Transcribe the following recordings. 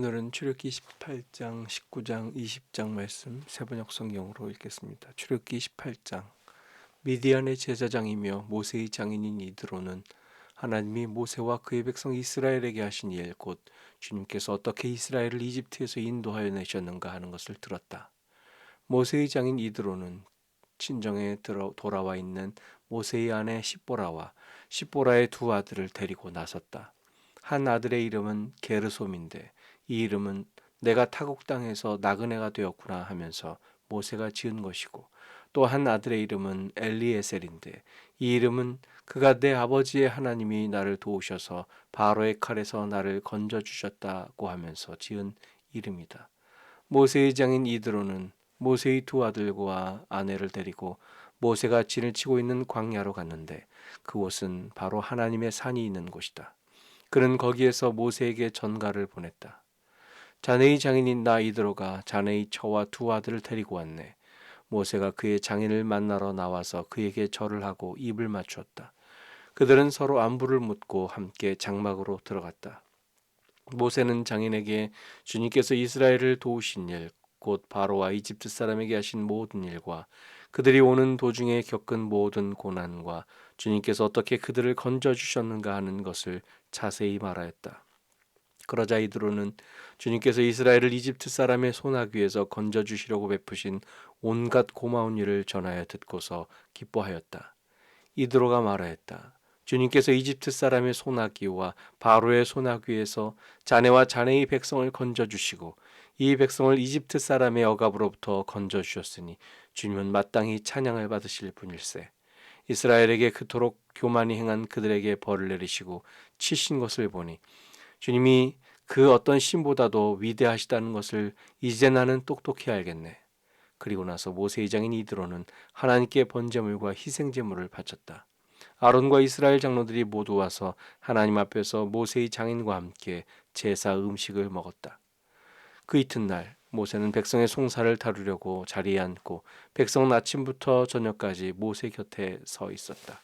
오늘은 출애굽기 18장, 19장, 20장 말씀 세번역 성경으로 읽겠습니다. 출애굽기 18장. 미디안의 제사장이며 모세의 장인인 이드로는 하나님이 모세와 그의 백성 이스라엘에게 하신 일, 곧 주님께서 어떻게 이스라엘을 이집트에서 인도하여 내셨는가 하는 것을 들었다. 모세의 장인 이드로는 친정에 돌아와 있는 모세의 아내 십보라와 십보라의 두 아들을 데리고 나섰다. 한 아들의 이름은 게르솜인데 이 이름은 내가 타국 땅에서 나그네가 되었구나 하면서 모세가 지은 것이고, 또 한 아들의 이름은 엘리에셀인데 이 이름은 그가 내 아버지의 하나님이 나를 도우셔서 바로의 칼에서 나를 건져 주셨다고 하면서 지은 이름이다. 모세의 장인 이드로는 모세의 두 아들과 아내를 데리고 모세가 진을 치고 있는 광야로 갔는데 그곳은 바로 하나님의 산이 있는 곳이다. 그는 거기에서 모세에게 전가를 보냈다. 자네의 장인인 나 이드로가 자네의 처와 두 아들을 데리고 왔네. 모세가 그의 장인을 만나러 나와서 그에게 절을 하고 입을 맞추었다. 그들은 서로 안부를 묻고 함께 장막으로 들어갔다. 모세는 장인에게 주님께서 이스라엘을 도우신 일, 곧 바로와 이집트 사람에게 하신 모든 일과 그들이 오는 도중에 겪은 모든 고난과 주님께서 어떻게 그들을 건져주셨는가 하는 것을 자세히 말하였다. 그러자 이드로는 주님께서 이스라엘을 이집트 사람의 손아귀에서 건져주시려고 베푸신 온갖 고마운 일을 전하여 듣고서 기뻐하였다. 이드로가 말하였다. 주님께서 이집트 사람의 손아귀와 바로의 손아귀에서 자네와 자네의 백성을 건져주시고 이 백성을 이집트 사람의 억압으로부터 건져주셨으니 주님은 마땅히 찬양을 받으실 분일세. 이스라엘에게 그토록 교만히 행한 그들에게 벌을 내리시고 치신 것을 보니 주님이 그 어떤 신보다도 위대하시다는 것을 이제 나는 똑똑히 알겠네. 그리고 나서 모세의 장인 이드로는 하나님께 번제물과 희생제물을 바쳤다. 아론과 이스라엘 장로들이 모두 와서 하나님 앞에서 모세의 장인과 함께 제사 음식을 먹었다. 그 이튿날 모세는 백성의 송사를 다루려고 자리에 앉고 백성은 아침부터 저녁까지 모세 곁에 서 있었다.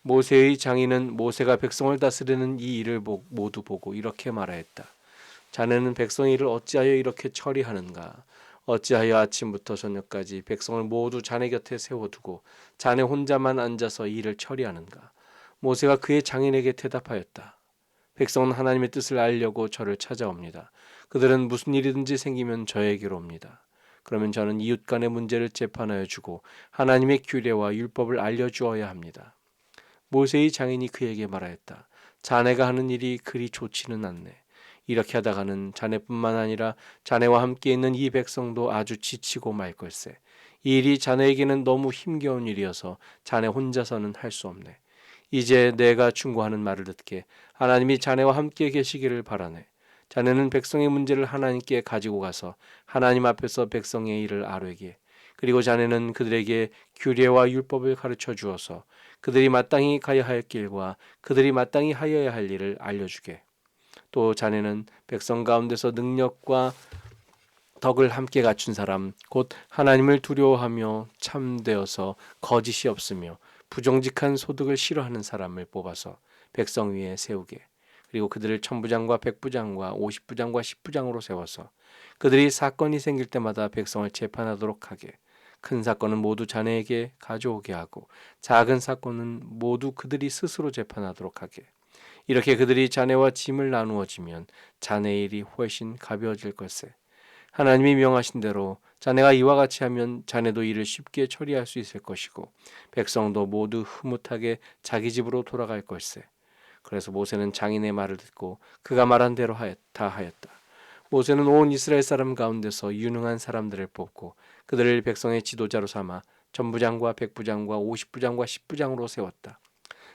모세의 장인은 모세가 백성을 다스리는 이 일을 모두 보고 이렇게 말하였다. 자네는 백성의 일을 어찌하여 이렇게 처리하는가? 어찌하여 아침부터 저녁까지 백성을 모두 자네 곁에 세워두고 자네 혼자만 앉아서 일을 처리하는가? 모세가 그의 장인에게 대답하였다. 백성은 하나님의 뜻을 알려고 저를 찾아옵니다. 그들은 무슨 일이든지 생기면 저에게로 옵니다. 그러면 저는 이웃 간의 문제를 재판하여 주고 하나님의 규례와 율법을 알려주어야 합니다. 모세의 장인이 그에게 말하였다. 자네가 하는 일이 그리 좋지는 않네. 이렇게 하다가는 자네뿐만 아니라 자네와 함께 있는 이 백성도 아주 지치고 말 걸세. 이 일이 자네에게는 너무 힘겨운 일이어서 자네 혼자서는 할 수 없네. 이제 내가 충고하는 말을 듣게 하나님이 자네와 함께 계시기를 바라네. 자네는 백성의 문제를 하나님께 가지고 가서 하나님 앞에서 백성의 일을 아뢰게. 그리고 자네는 그들에게 규례와 율법을 가르쳐 주어서 그들이 마땅히 가야 할 길과 그들이 마땅히 하여야 할 일을 알려주게. 또 자네는 백성 가운데서 능력과 덕을 함께 갖춘 사람, 곧 하나님을 두려워하며 참되어서 거짓이 없으며 부정직한 소득을 싫어하는 사람을 뽑아서 백성 위에 세우게. 그리고 그들을 천부장과 백부장과 50부장과 10부장으로 세워서 그들이 사건이 생길 때마다 백성을 재판하도록 하게. 큰 사건은 모두 자네에게 가져오게 하고 작은 사건은 모두 그들이 스스로 재판하도록 하게. 이렇게 그들이 자네와 짐을 나누어지면 자네의 일이 훨씬 가벼워질 것세. 하나님이 명하신 대로 자네가 이와 같이 하면 자네도 일을 쉽게 처리할 수 있을 것이고 백성도 모두 흐뭇하게 자기 집으로 돌아갈 것세. 그래서 모세는 장인의 말을 듣고 그가 말한 대로 다 하였다. 모세는 온 이스라엘 사람 가운데서 유능한 사람들을 뽑고 그들을 백성의 지도자로 삼아 전부장과 백부장과 50부장과 10부장으로 세웠다.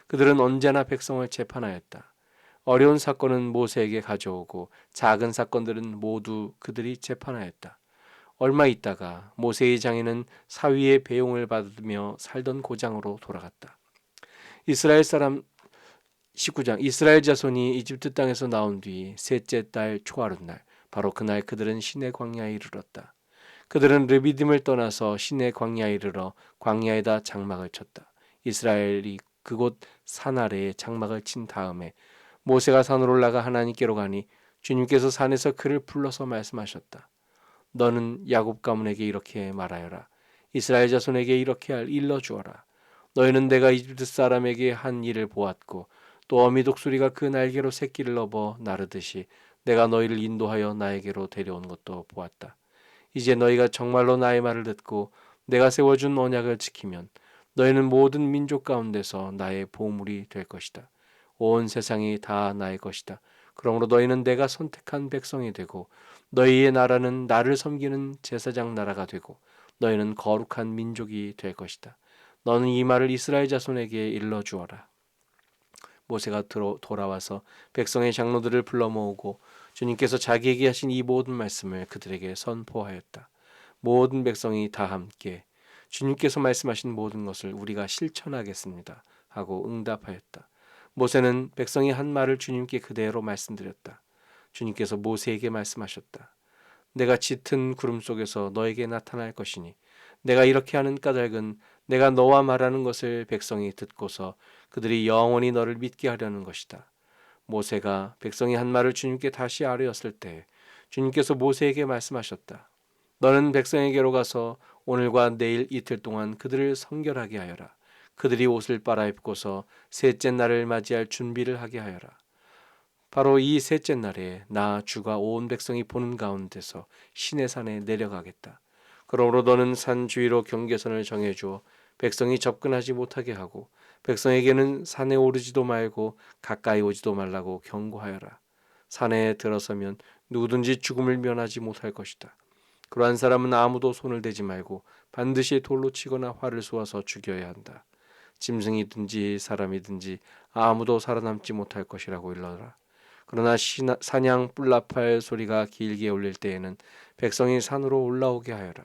그들은 언제나 백성을 재판하였다. 어려운 사건은 모세에게 가져오고 작은 사건들은 모두 그들이 재판하였다. 얼마 있다가 모세의 장인은 사위의 배용을 받으며 살던 고장으로 돌아갔다. 이스라엘 사람 19장. 이스라엘 자손이 이집트 땅에서 나온 뒤 셋째 달 초하룻날 바로 그날 그들은 시내 광야에 이르렀다. 그들은 르비딤을 떠나서 시내 광야에 이르러 광야에다 장막을 쳤다. 이스라엘이 그곳 산 아래에 장막을 친 다음에 모세가 산으로 올라가 하나님께로 가니 주님께서 산에서 그를 불러서 말씀하셨다. 너는 야곱 가문에게 이렇게 말하여라. 이스라엘 자손에게 이렇게 일러 주어라. 너희는 내가 이집트 사람에게 한 일을 보았고 또 어미 독수리가 그 날개로 새끼를 넘어 나르듯이 내가 너희를 인도하여 나에게로 데려온 것도 보았다. 이제 너희가 정말로 나의 말을 듣고 내가 세워준 언약을 지키면 너희는 모든 민족 가운데서 나의 보물이 될 것이다. 온 세상이 다 나의 것이다. 그러므로 너희는 내가 선택한 백성이 되고 너희의 나라는 나를 섬기는 제사장 나라가 되고 너희는 거룩한 민족이 될 것이다. 너는 이 말을 이스라엘 자손에게 일러 주어라. 모세가 돌아와서 백성의 장로들을 불러 모으고 주님께서 자기에게 하신 이 모든 말씀을 그들에게 선포하였다. 모든 백성이 다 함께 주님께서 말씀하신 모든 것을 우리가 실천하겠습니다 하고 응답하였다. 모세는 백성이 한 말을 주님께 그대로 말씀드렸다. 주님께서 모세에게 말씀하셨다. 내가 짙은 구름 속에서 너에게 나타날 것이니 내가 이렇게 하는 까닭은 내가 너와 말하는 것을 백성이 듣고서 그들이 영원히 너를 믿게 하려는 것이다. 모세가 백성이 한 말을 주님께 다시 아뢰었을 때 주님께서 모세에게 말씀하셨다. 너는 백성에게로 가서 오늘과 내일 이틀 동안 그들을 성결하게 하여라. 그들이 옷을 빨아입고서 셋째 날을 맞이할 준비를 하게 하여라. 바로 이 셋째 날에 나 주가 온 백성이 보는 가운데서 시내산에 내려가겠다. 그러므로 너는 산 주위로 경계선을 정해주어 백성이 접근하지 못하게 하고 백성에게는 산에 오르지도 말고 가까이 오지도 말라고 경고하여라. 산에 들어서면 누구든지 죽음을 면하지 못할 것이다. 그러한 사람은 아무도 손을 대지 말고 반드시 돌로 치거나 활을 쏘아서 죽여야 한다. 짐승이든지 사람이든지 아무도 살아남지 못할 것이라고 일러라. 그러나 사냥 뿔나팔 소리가 길게 울릴 때에는 백성이 산으로 올라오게 하여라.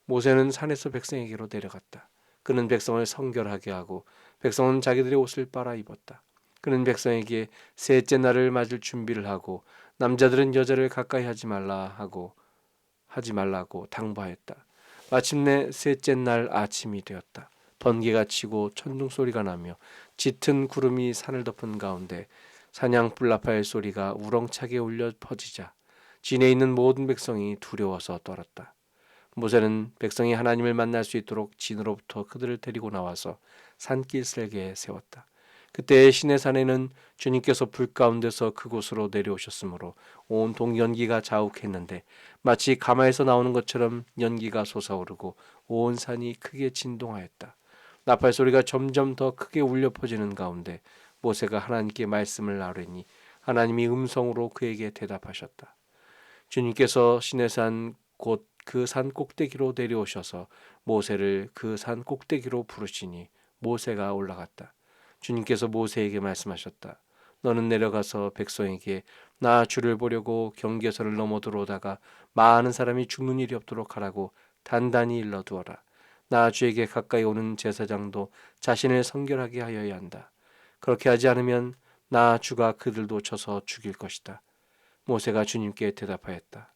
모세는 산에서 백성에게로 내려갔다. 그는 백성을 성결하게 하고 백성은 자기들의 옷을 빨아 입었다. 그는 백성에게 셋째 날을 맞을 준비를 하고 남자들은 여자를 가까이 하지 말라고 당부하였다. 마침내 셋째 날 아침이 되었다. 번개가 치고 천둥 소리가 나며 짙은 구름이 산을 덮은 가운데 사냥 뿔나팔 소리가 우렁차게 울려 퍼지자 진에 있는 모든 백성이 두려워서 떨었다. 모세는 백성이 하나님을 만날 수 있도록 진으로부터 그들을 데리고 나와서 산길 슬게 세웠다. 그때 시내산에는 주님께서 불 가운데서 그곳으로 내려오셨으므로 온통 연기가 자욱했는데 마치 가마에서 나오는 것처럼 연기가 솟아오르고 온 산이 크게 진동하였다. 나팔 소리가 점점 더 크게 울려 퍼지는 가운데 모세가 하나님께 말씀을 아뢰니 하나님이 음성으로 그에게 대답하셨다. 주님께서 시내산 곧 그 산 꼭대기로 내려오셔서 모세를 그 산 꼭대기로 부르시니 모세가 올라갔다. 주님께서 모세에게 말씀하셨다. 너는 내려가서 백성에게 나 주를 보려고 경계선을 넘어 들어오다가 많은 사람이 죽는 일이 없도록 하라고 단단히 일러두어라. 나 주에게 가까이 오는 제사장도 자신을 성결하게 하여야 한다. 그렇게 하지 않으면 나 주가 그들도 쳐서 죽일 것이다. 모세가 주님께 대답하였다.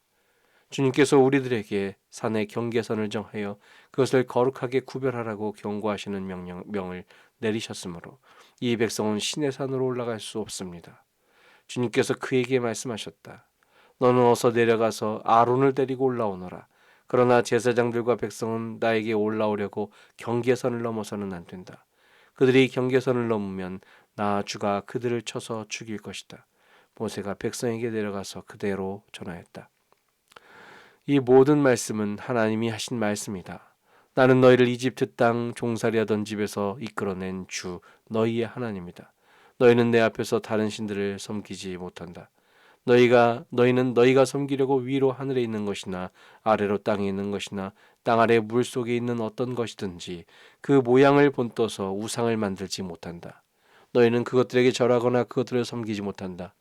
주님께서 우리들에게 산의 경계선을 정하여 그것을 거룩하게 구별하라고 경고하시는 명을 내리셨으므로 이 백성은 시내 산으로 올라갈 수 없습니다. 주님께서 그에게 말씀하셨다. 너는 어서 내려가서 아론을 데리고 올라오너라. 그러나 제사장들과 백성은 나에게 올라오려고 경계선을 넘어서는 안 된다. 그들이 경계선을 넘으면 나 주가 그들을 쳐서 죽일 것이다. 모세가 백성에게 내려가서 그대로 전하였다. 이 모든 말씀은 하나님이 하신 말씀이다. 나는 너희를 이집트 땅 종살이하던 집에서 이끌어낸 주 너희의 하나님이다. 너희는 내 앞에서 다른 신들을 섬기지 못한다. 너희는 너희가 섬기려고 위로 하늘에 있는 것이나 아래로 땅에 있는 것이나 땅 아래 물 속에 있는 어떤 것이든지 그 모양을 본떠서 우상을 만들지 못한다. 너희는 그것들에게 절하거나 그것들을 섬기지 못한다.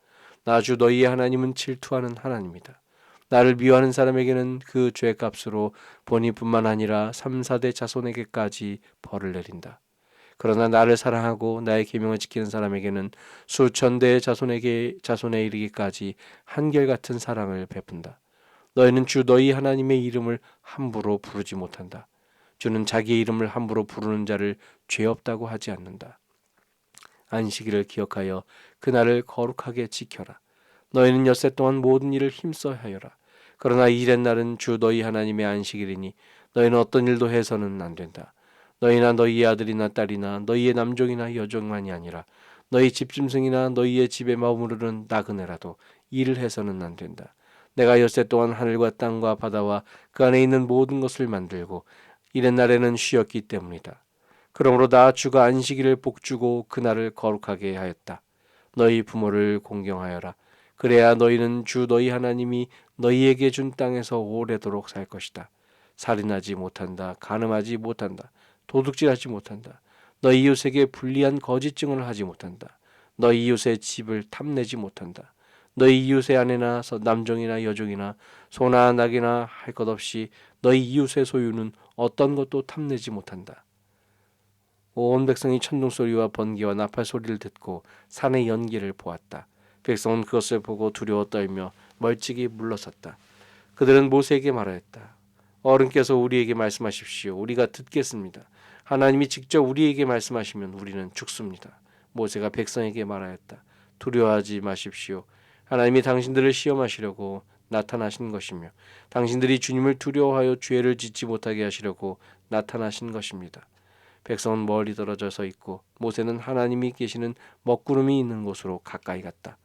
나 주 너희의 하나님은 질투하는 하나님이다. 나를 미워하는 사람에게는 그 죄값으로 본인뿐만 아니라 3, 4대 자손에게까지 벌을 내린다. 그러나 나를 사랑하고 나의 계명을 지키는 사람에게는 수천 대의 자손에 이르기까지 한결같은 사랑을 베푼다. 너희는 주 너희 하나님의 이름을 함부로 부르지 못한다. 주는 자기의 이름을 함부로 부르는 자를 죄 없다고 하지 않는다. 안식일을 기억하여 그날을 거룩하게 지켜라. 너희는 엿새 동안 모든 일을 힘써 하여라. 그러나 일의 날은 주 너희 하나님의 안식일이니 너희는 어떤 일도 해서는 안 된다. 너희나 너희의 아들이나 딸이나 너희의 남종이나 여종만이 아니라 너희 집짐승이나 너희의 집에 머무르는 나그네라도 일을 해서는 안 된다. 내가 엿새 동안 하늘과 땅과 바다와 그 안에 있는 모든 것을 만들고 이른 날에는 쉬었기 때문이다. 그러므로 나 주가 안식일을 복주고 그날을 거룩하게 하였다. 너희 부모를 공경하여라. 그래야 너희는 주 너희 하나님이 너희에게 준 땅에서 오래도록 살 것이다. 살인하지 못한다. 간음하지 못한다. 도둑질하지 못한다. 너희 이웃에게 불리한 거짓 증언을 하지 못한다. 너희 이웃의 집을 탐내지 못한다. 너희 이웃의 아내나 남종이나 여종이나 소나 낙이나 할 것 없이 너희 이웃의 소유는 어떤 것도 탐내지 못한다. 온 백성이 천둥 소리와 번개와 나팔 소리를 듣고 산의 연기를 보았다. 백성은 그것을 보고 두려워 떨며 멀찍이 물러섰다. 그들은 모세에게 말하였다. 어른께서 우리에게 말씀하십시오. 우리가 듣겠습니다. 하나님이 직접 우리에게 말씀하시면 우리는 죽습니다. 모세가 백성에게 말하였다. 두려워하지 마십시오. 하나님이 당신들을 시험하시려고 나타나신 것이며 당신들이 주님을 두려워하여 죄를 짓지 못하게 하시려고 나타나신 것입니다. 백성은 멀리 떨어져 서 있고 모세는 하나님이 계시는 먹구름이 있는 곳으로 가까이 갔다.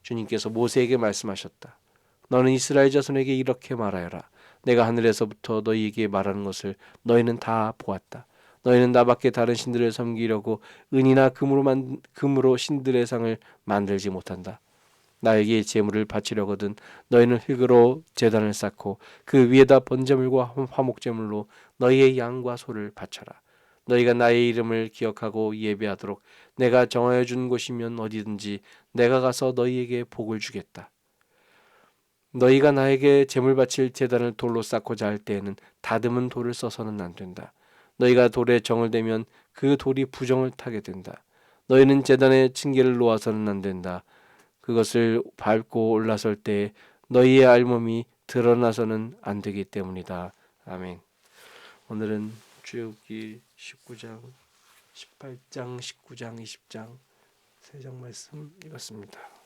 주님께서 모세에게 말씀하셨다. 너는 이스라엘 자손에게 이렇게 말하여라. 내가 하늘에서부터 너희에게 말하는 것을 너희는 다 보았다. 너희는 나밖에 다른 신들을 섬기려고 은이나 금으로 신들의 상을 만들지 못한다. 나에게 제물을 바치려거든 너희는 흙으로 제단을 쌓고 그 위에다 번제물과 화목제물로 너희의 양과 소를 바쳐라. 너희가 나의 이름을 기억하고 예배하도록 내가 정하여 준 곳이면 어디든지 내가 가서 너희에게 복을 주겠다. 너희가 나에게 제물 바칠 제단을 돌로 쌓고자 할 때에는 다듬은 돌을 써서는 안 된다. 너희가 돌에 정을 대면 그 돌이 부정을 타게 된다. 너희는 제단에 층계를 놓아서는 안 된다. 그것을 밟고 올라설 때 너희의 알몸이 드러나서는 안 되기 때문이다. 아멘. 오늘은 출애굽기 19장, 18장, 19장, 20장 세 장 말씀 읽었습니다.